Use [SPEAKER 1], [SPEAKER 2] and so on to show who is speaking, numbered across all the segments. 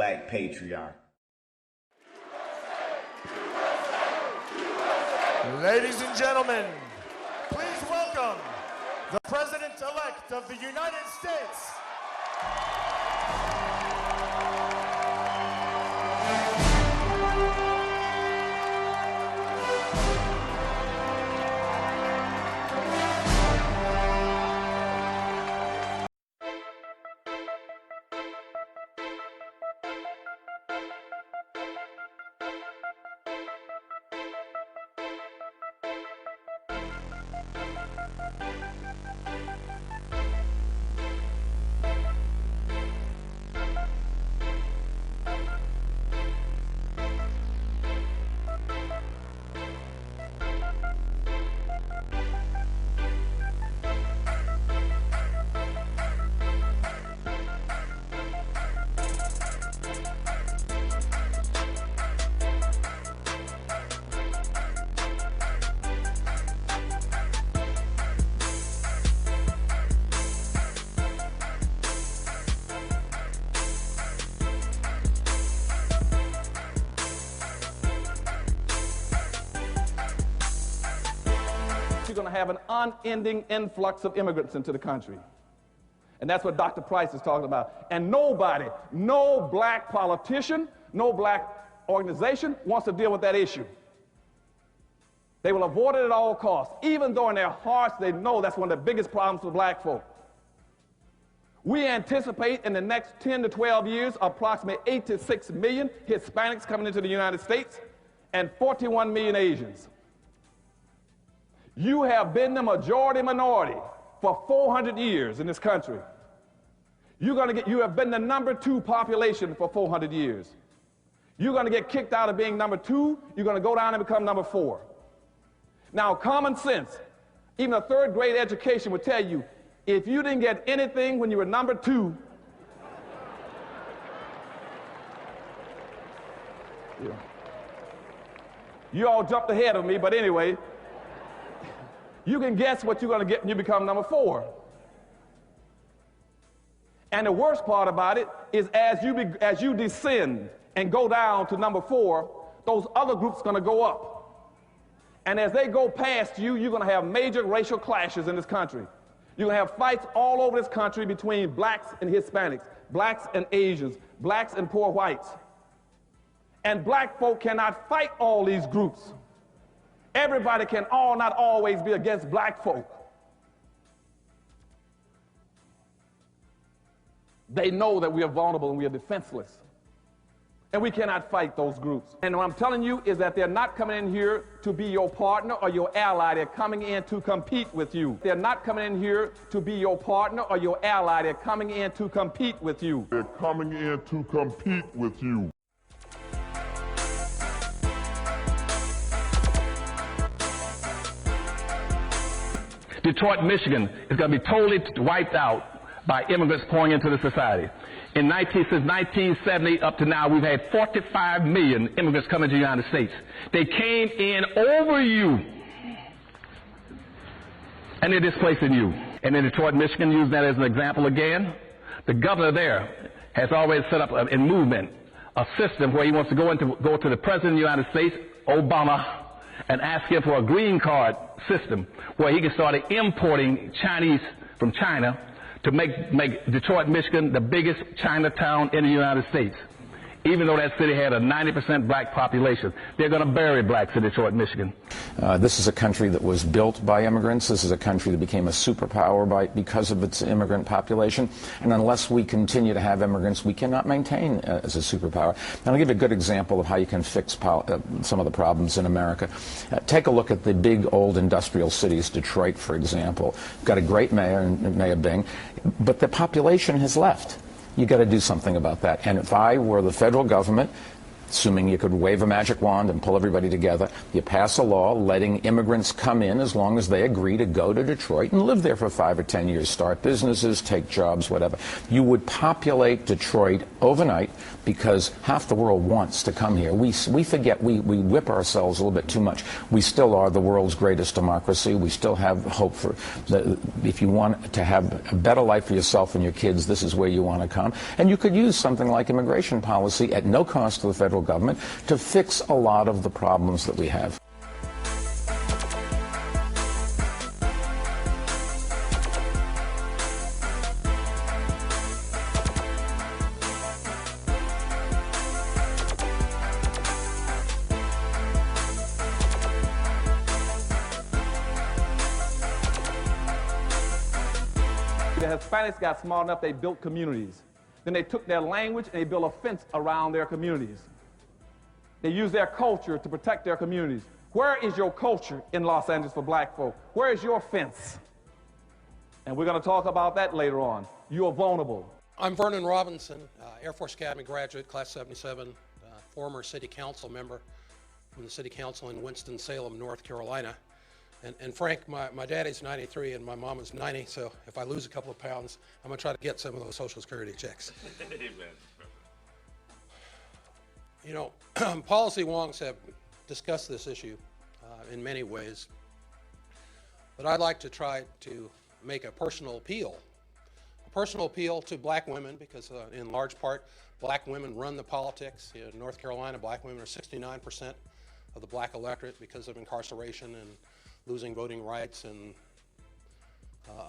[SPEAKER 1] black patriarch.
[SPEAKER 2] Ladies and gentlemen, please welcome the President-elect of the United States.
[SPEAKER 3] You're going to have an unending influx of immigrants into the country. And that's what Dr. Price is talking about. And nobody, no black politician, no black organization wants to deal with that issue. They will avoid it at all costs, even though in their hearts they know that's one of the biggest problems for black folk. We anticipate in the next 10 to 12 years approximately 8 to 6 million Hispanics coming into the United States and 41 million Asians. You have been the majority minority for 400 years in this country. You have been the number 2 population for 400 years. You're going to get kicked out of being number 2. You're going to go down and become number 4. Now, common sense, even a third grade education would tell you, if you didn't get anything when you were number 2, you all jumped ahead of me, but anyway, you can guess what you're going to get when you become number 4. And the worst part about it is as you descend and go down to number 4, those other groups are going to go up. And as they go past you, you're going to have major racial clashes in this country. You're going to have fights all over this country between blacks and Hispanics, blacks and Asians, blacks and poor whites. And black folk cannot fight all these groups. Everybody can not always be against black folk. They know that we are vulnerable and we are defenseless. And we cannot fight those groups. And what I'm telling you is that they're not coming in here to be your partner or your ally. They're coming in to compete with you. They're not coming in here to be your partner or your ally. They're coming in to compete with you.
[SPEAKER 4] They're coming in to compete with you.
[SPEAKER 5] Detroit, Michigan is going to be totally wiped out by immigrants pouring into the society. Since 1970 up to now, we've had 45 million immigrants coming to the United States. They came in over you, and they're displacing you. And in Detroit, Michigan, using that as an example again, the governor there has already set up in movement a system where he wants to go to the President of the United States, Obama, and ask him for a green card system where he can start importing Chinese from China to make Detroit, Michigan the biggest Chinatown in the United States. Even though that city had a 90% black population, they're going to bury blacks in Detroit, Michigan.
[SPEAKER 6] This is a country that was built by immigrants. This is a country that became a superpower because of its immigrant population. And unless we continue to have immigrants, we cannot maintain as a superpower. And I'll give you a good example of how you can fix some of the problems in America. Take a look at the big old industrial cities, Detroit, for example. We've got a great mayor, Mayor Bing, but the population has left. You got to do something about that. And if I were the federal government, assuming you could wave a magic wand and pull everybody together, you pass a law letting immigrants come in as long as they agree to go to Detroit and live there for 5 or 10 years, start businesses, take jobs, whatever. You would populate Detroit overnight because half the world wants to come here. We forget, we whip ourselves a little bit too much. We still are the world's greatest democracy. We still have hope for, if you want to have a better life for yourself and your kids, this is where you want to come. And you could use something like immigration policy at no cost to the federal government to fix a lot of the problems that we have.
[SPEAKER 3] The Hispanics got smart enough, they built communities. Then they took their language and they built a fence around their communities. They used their culture to protect their communities. Where is your culture in Los Angeles for black folk? Where is your fence? And we're going to talk about that later on. You are vulnerable.
[SPEAKER 1] I'm Vernon Robinson, Air Force Academy graduate, class 77, former city council member from the city council in Winston-Salem, North Carolina. And Frank, my daddy's 93 and my mom is 90, so if I lose a couple of pounds, I'm going to try to get some of those Social Security checks. You know, policy wonks have discussed this issue in many ways, but I'd like to try to make a personal appeal to black women, because in large part, black women run the politics. In North Carolina, black women are 69% of the black electorate because of incarceration and losing voting rights and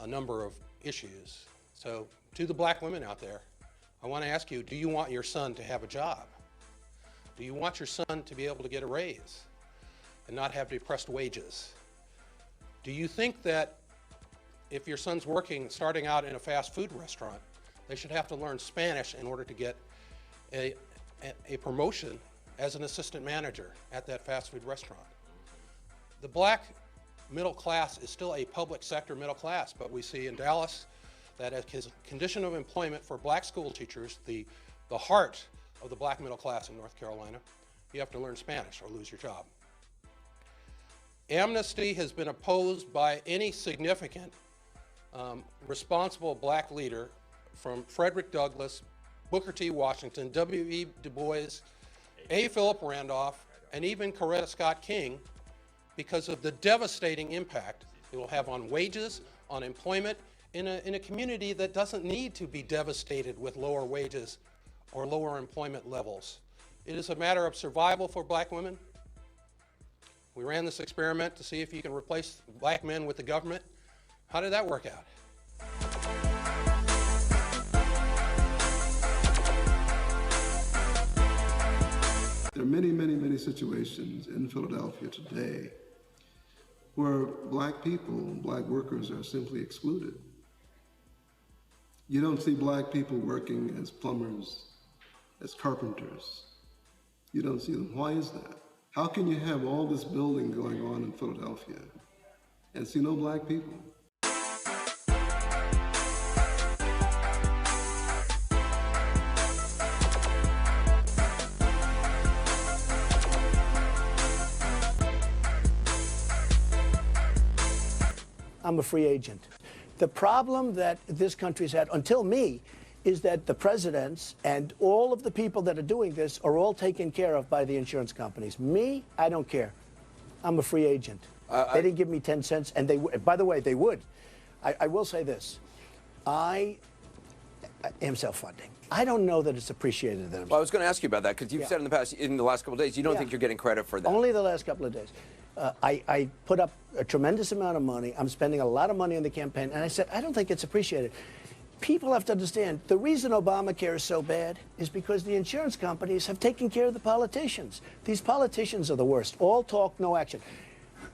[SPEAKER 1] a number of issues. So to the black women out there, I want to ask you, do you want your son to have a job? Do you want your son to be able to get a raise and not have depressed wages? Do you think that if your son's starting out in a fast food restaurant, they should have to learn Spanish in order to get a promotion as an assistant manager at that fast food restaurant? The black middle class is still a public sector middle class, but we see in Dallas that as condition of employment for black school teachers, the heart of the black middle class in North Carolina, you have to learn Spanish or lose your job. Amnesty has been opposed by any significant responsible black leader, from Frederick Douglass, Booker T. Washington, W.E. Du Bois, A. Philip Randolph, and even Coretta Scott King, because of the devastating impact it will have on wages, on employment, in a community that doesn't need to be devastated with lower wages or lower employment levels. It is a matter of survival for black women. We ran this experiment to see if you can replace black men with the government. How did that work out?
[SPEAKER 7] There are many situations in Philadelphia today where black people, black workers, are simply excluded. You don't see black people working as plumbers, as carpenters. You don't see them. Why is that? How can you have all this building going on in Philadelphia and see no black people?
[SPEAKER 8] I'm a free agent. The problem that this country's had, until me, is that the presidents and all of the people that are doing this are all taken care of by the insurance companies. Me, I don't care. I'm a free agent. They didn't give me 10 cents, and by the way, they would. I will say this. I am self-funding. I don't know that it's appreciated.
[SPEAKER 9] Well, I was going to ask you about that, because you've said in the past, in the last couple of days, you don't think you're getting credit for that.
[SPEAKER 8] Only the last couple of days. I put up a tremendous amount of money. I'm spending a lot of money on the campaign, and I said, I don't think it's appreciated. People have to understand, the reason Obamacare is so bad is because the insurance companies have taken care of the politicians. These politicians are the worst. All talk, no action.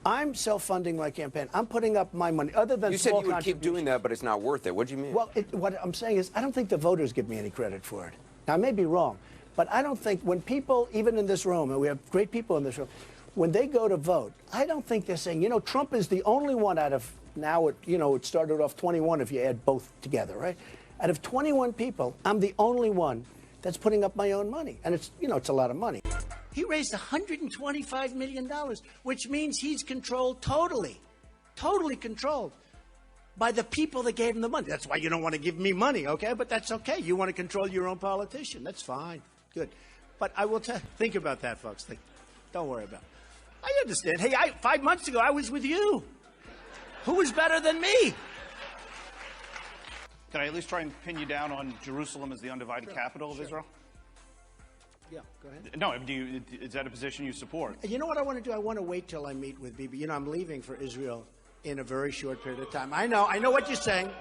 [SPEAKER 8] I'm self-funding my campaign. I'm putting up my money, other than
[SPEAKER 9] you said you would keep doing that, but it's not worth it. What do you mean?
[SPEAKER 8] Well, what I'm saying is, I don't think the voters give me any credit for it. Now, I may be wrong, but I don't think when people, even in this room, and we have great people in this room, when they go to vote, I don't think they're saying, you know, Trump is the only one out of, now it started off 21 if you add both together, right? Out of 21 people, I'm the only one that's putting up my own money. And it's, it's a lot of money. He raised $125 million, which means he's controlled totally controlled by the people that gave him the money. That's why you don't want to give me money, okay? But that's okay. You want to control your own politician. That's fine. Good. But I will think about that, folks. Don't worry about it. I understand. Hey, 5 months ago, I was with you. Who was better than me?
[SPEAKER 10] Can I at least try and pin you down on Jerusalem as the undivided capital of Israel?
[SPEAKER 8] Yeah, go ahead.
[SPEAKER 10] No, is that a position you support?
[SPEAKER 8] You know what I want to do? I want to wait till I meet with Bibi. You know, I'm leaving for Israel in a very short period of time. I know what you're saying.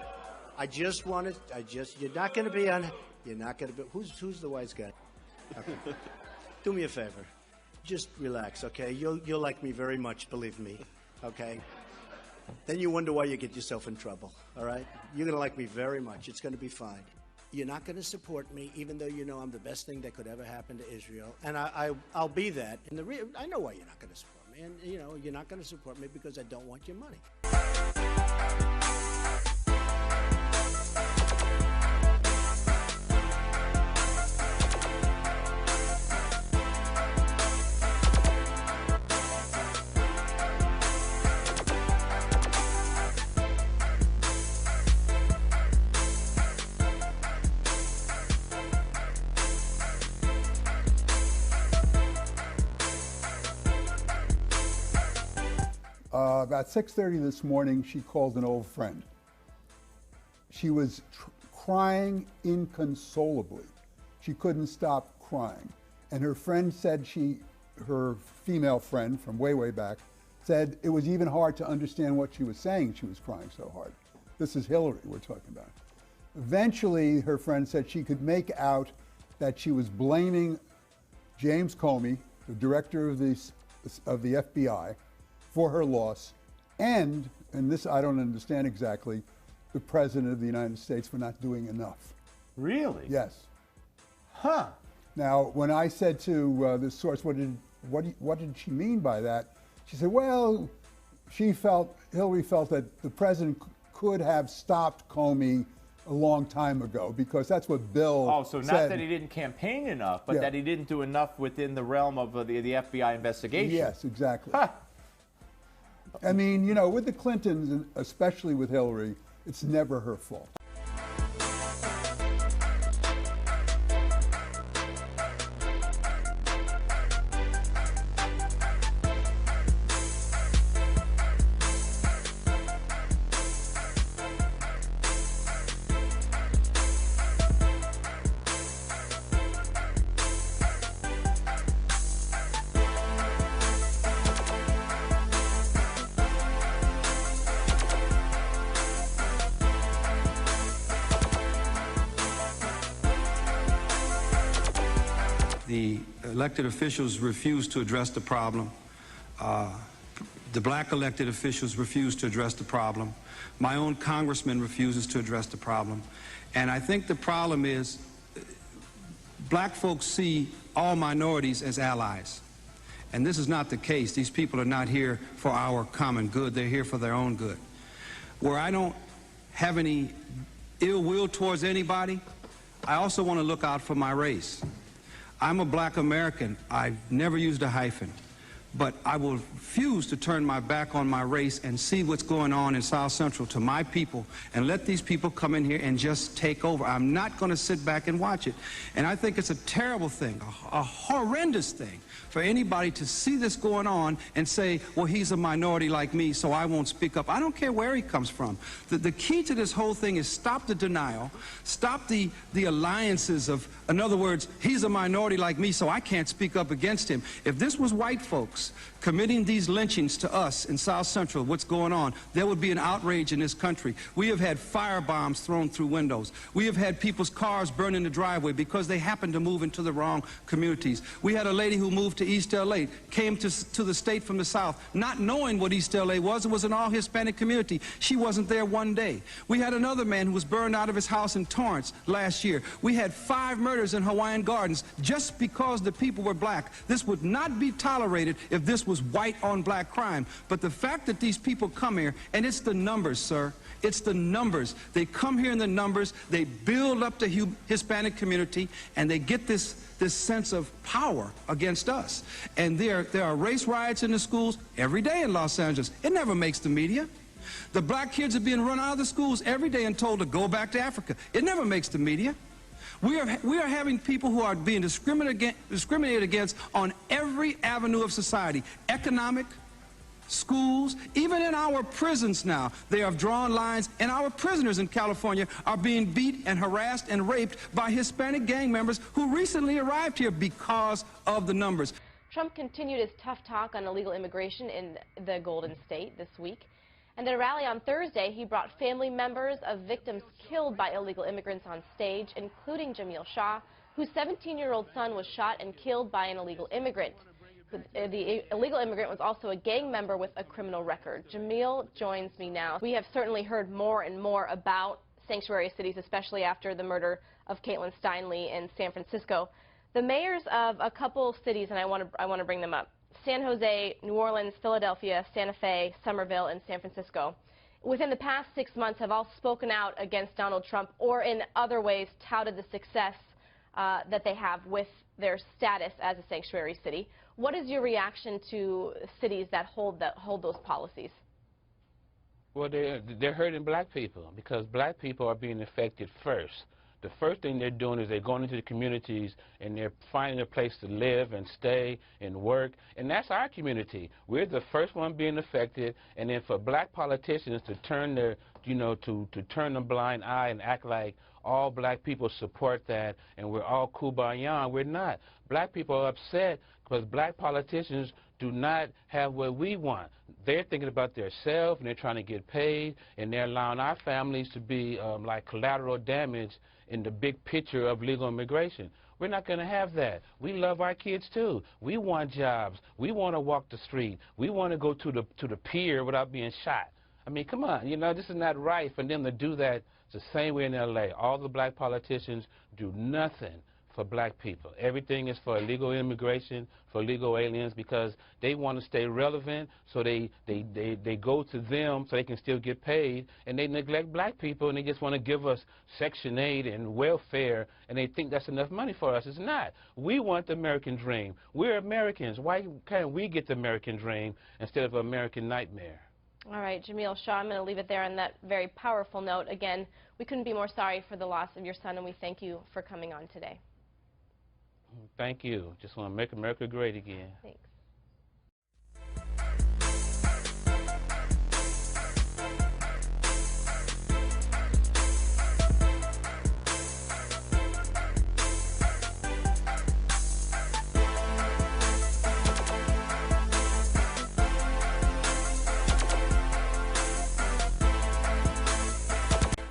[SPEAKER 8] You're not going to be on, you're not going to be, who's the wise guy? Okay. Do me a favor. Just relax, okay? You'll like me very much, believe me, okay? Then you wonder why you get yourself in trouble, all right? You're going to like me very much. It's going to be fine. You're not going to support me, even though you know I'm the best thing that could ever happen to Israel. And I'll be that. I know why you're not going to support me. And, you know, you're not going to support me because I don't want your money.
[SPEAKER 11] About 6:30 this morning, she called an old friend. She was crying inconsolably. She couldn't stop crying. And her friend said her female friend from way back, said it was even hard to understand what she was saying. She was crying so hard. This is Hillary we're talking about. Eventually, her friend said she could make out that she was blaming James Comey, the director of the FBI, for her loss, and this I don't understand exactly, the President of the United States for not doing enough.
[SPEAKER 2] Really?
[SPEAKER 11] Yes.
[SPEAKER 2] Huh.
[SPEAKER 11] Now, when I said to this source, what did she mean by that? She said, well, Hillary felt that the President could have stopped Comey a long time ago, because that's what Bill
[SPEAKER 2] so not
[SPEAKER 11] said.
[SPEAKER 2] that he didn't campaign enough, but that he didn't do enough within the realm of the FBI investigation.
[SPEAKER 11] Yes, exactly.
[SPEAKER 2] Huh.
[SPEAKER 11] I mean, you know, with the Clintons, and especially with Hillary, it's never her fault.
[SPEAKER 12] The elected officials refuse to address the problem. The black elected officials refuse to address the problem. My own congressman refuses to address the problem. And I think the problem is black folks see all minorities as allies. And this is not the case. These people are not here for our common good. They're here for their own good. Where I don't have any ill will towards anybody, I also want to look out for my race. I'm a black American. I've never used a hyphen. But I will refuse to turn my back on my race and see what's going on in South Central to my people and let these people come in here and just take over. I'm not going to sit back and watch it. And I think it's a terrible thing, a horrendous thing, for anybody to see this going on and say, well, he's a minority like me, so I won't speak up. I don't care where he comes from. The key to this whole thing is stop the denial, stop the alliances of, in other words, he's a minority like me, so I can't speak up against him. If this was white folks committing these lynchings to us in South Central, what's going on, there would be an outrage in this country. We have had firebombs thrown through windows. We have had people's cars burned in the driveway because they happened to move into the wrong communities. We had a lady who moved to East LA, came to the state from the South, not knowing what East LA was. It was an all-Hispanic community. She wasn't there one day. We had another man who was burned out of his house in Torrance last year. We had 5 murders in Hawaiian Gardens just because the people were black. This would not be tolerated if this was white on black crime. But the fact that these people come here, and it's the numbers, sir, It's the numbers. They come here in the numbers, they build up the Hispanic community, and they get this sense of power against us. And there are race riots in the schools every day in Los Angeles. It never makes the media. The black kids are being run out of the schools every day and told to go back to Africa. It never makes the media. We are having people who are being discriminated against on every avenue of society, economic, schools, even in our prisons now. They have drawn lines, and our prisoners in California are being beat and harassed and raped by Hispanic gang members who recently arrived here because of the numbers.
[SPEAKER 13] Trump continued his tough talk on illegal immigration in the Golden State this week. And at a rally on Thursday, he brought family members of victims killed by illegal immigrants on stage, including Jamil Shah, whose 17-year-old son was shot and killed by an illegal immigrant. The illegal immigrant was also a gang member with a criminal record. Jamil joins me now. We have certainly heard more and more about sanctuary cities, especially after the murder of Caitlin Steinle in San Francisco. The mayors of a couple cities, and I want to bring them up: San Jose, New Orleans, Philadelphia, Santa Fe, Somerville, and San Francisco, within the past 6 months have all spoken out against Donald Trump, or in other ways touted the success that they have with their status as a sanctuary city. What is your reaction to cities that hold those policies?
[SPEAKER 14] Well, they're hurting black people because black people are being affected first. The first thing they're doing is they're going into the communities and they're finding a place to live and stay and work, and that's our community. We're the first one being affected, and then for black politicians to turn their, to turn a blind eye and act like all black people support that and we're all kumbaya, we're not. Black people are upset because black politicians do not have what we want. They're thinking about themselves, and they're trying to get paid, and they're allowing our families to be like collateral damage in the big picture of legal immigration. We're not going to have that. We love our kids too. We want jobs. We want to walk the street. We want to go to the pier without being shot. I mean, come on, this is not right for them to do that. It's the same way in L.A. All the black politicians do nothing for black people. Everything is for illegal immigration, for illegal aliens, because they want to stay relevant, so they go to them so they can still get paid, and they neglect black people, and they just want to give us Section 8 and welfare, and they think that's enough money for us. It's not. We want the American dream. We're Americans. Why can't we get the American dream instead of an American nightmare?
[SPEAKER 13] All right, Jamil Shah, I'm going to leave it there on that very powerful note. Again, we couldn't be more sorry for the loss of your son, and we thank you for coming on today.
[SPEAKER 14] Thank you. Just want to make America great again.
[SPEAKER 13] Thanks.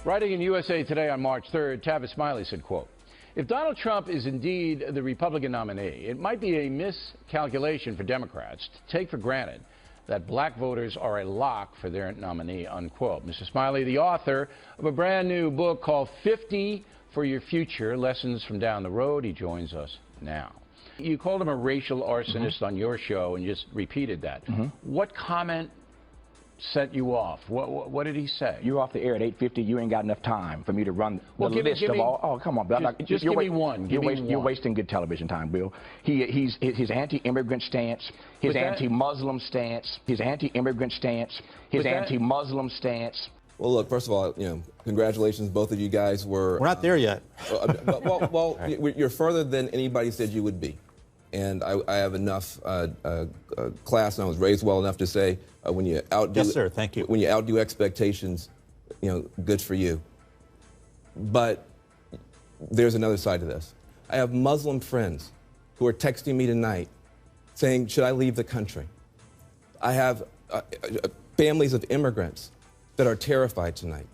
[SPEAKER 15] Writing in USA Today on March 3rd, Tavis Smiley said, quote, "If Donald Trump is indeed the Republican nominee, it might be a miscalculation for Democrats to take for granted that black voters are a lock for their nominee," unquote. Mr. Smiley, the author of a brand new book called 50 for Your Future, Lessons from Down the Road. He joins us now. You called him a racial arsonist on your show and just repeated that. What comment set you off? What did he say?
[SPEAKER 16] You're off the air at 8:50. You ain't got enough time for me to run the list of all. Oh, come on, Bill.
[SPEAKER 15] Just give me one.
[SPEAKER 16] You're wasting good television time, Bill. His anti-immigrant stance, his anti-Muslim stance, his anti-immigrant stance, his anti-Muslim stance.
[SPEAKER 17] Well, look, first of all, congratulations. Both of you guys were...
[SPEAKER 2] We're not there yet.
[SPEAKER 17] Well, you're further than anybody said you would be. And I have enough class, and I was raised well enough to say when you outdo...
[SPEAKER 2] Yes, sir. Thank you.
[SPEAKER 17] When you outdo expectations, good for you. But there's another side to this. I have Muslim friends who are texting me tonight saying, should I leave the country? I have families of immigrants that are terrified tonight.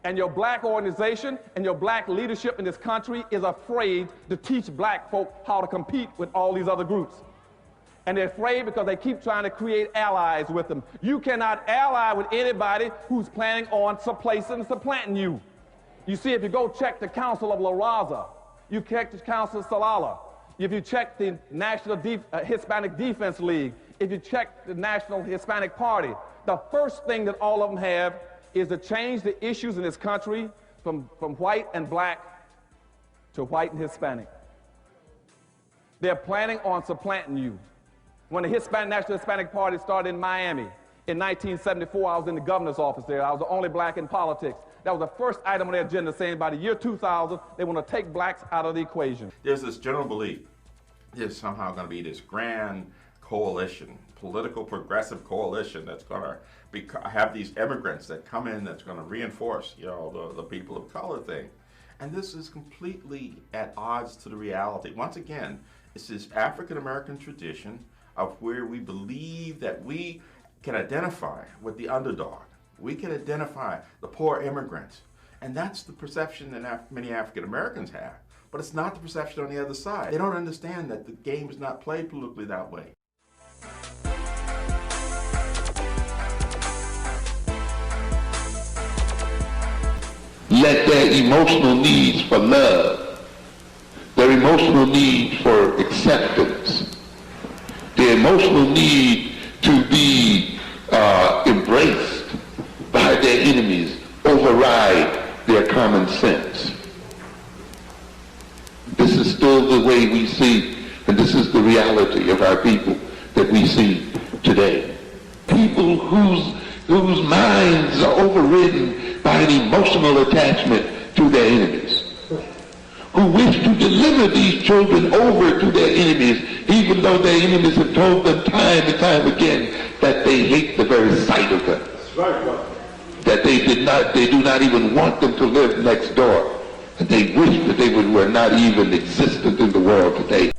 [SPEAKER 3] And your black organization and your black leadership in this country is afraid to teach black folk how to compete with all these other groups. And they're afraid because they keep trying to create allies with them. You cannot ally with anybody who's planning on supplanting you. You see, if you go check the Council of La Raza, you check the Council of Salala, if you check the National Hispanic Defense League, if you check the National Hispanic Party, the first thing that all of them have is to change the issues in this country from white and black to white and Hispanic. They're planning on supplanting you. When the National Hispanic Party started in Miami in 1974, I was in the governor's office there. I was the only black in politics. That was the first item on their agenda, saying by the year 2000, they want to take blacks out of the equation.
[SPEAKER 18] There's this general belief there's somehow going to be this grand coalition, political progressive coalition that's going to have these immigrants that come in that's going to reinforce, you know, the people of color thing. And this is completely at odds to the reality. Once again, it's this African-American tradition of where we believe that we can identify with the underdog. We can identify the poor immigrants. And that's the perception that many African Americans have. But it's not the perception on the other side. They don't understand that the game is not played politically that way.
[SPEAKER 19] Let their emotional needs for love, their emotional need for acceptance, their emotional need to be embraced by their enemies override their common sense. This is still the way we see, and this is the reality of our people that we see today. People whose minds are overridden by an emotional attachment to their enemies, who wish to deliver these children over to their enemies, even though their enemies have told them time and time again that they hate the very sight of them. That they do not even want them to live next door. And they wish that they were not even existent in the world today.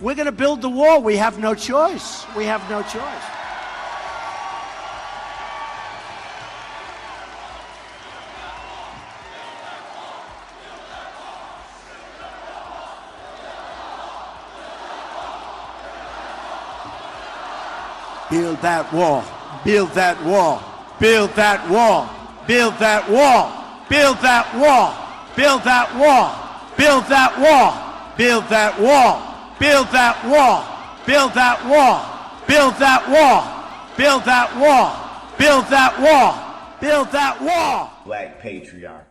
[SPEAKER 8] We're going to build the wall. We have no choice. We have no choice. Build that wall. Build that wall. Build that wall. Build that wall. Build that wall. Build that wall. Build that wall. Build that wall. Build that wall. Build that wall. Build that wall. Build that wall. Build that wall. Build that wall.
[SPEAKER 20] Black patriarchy.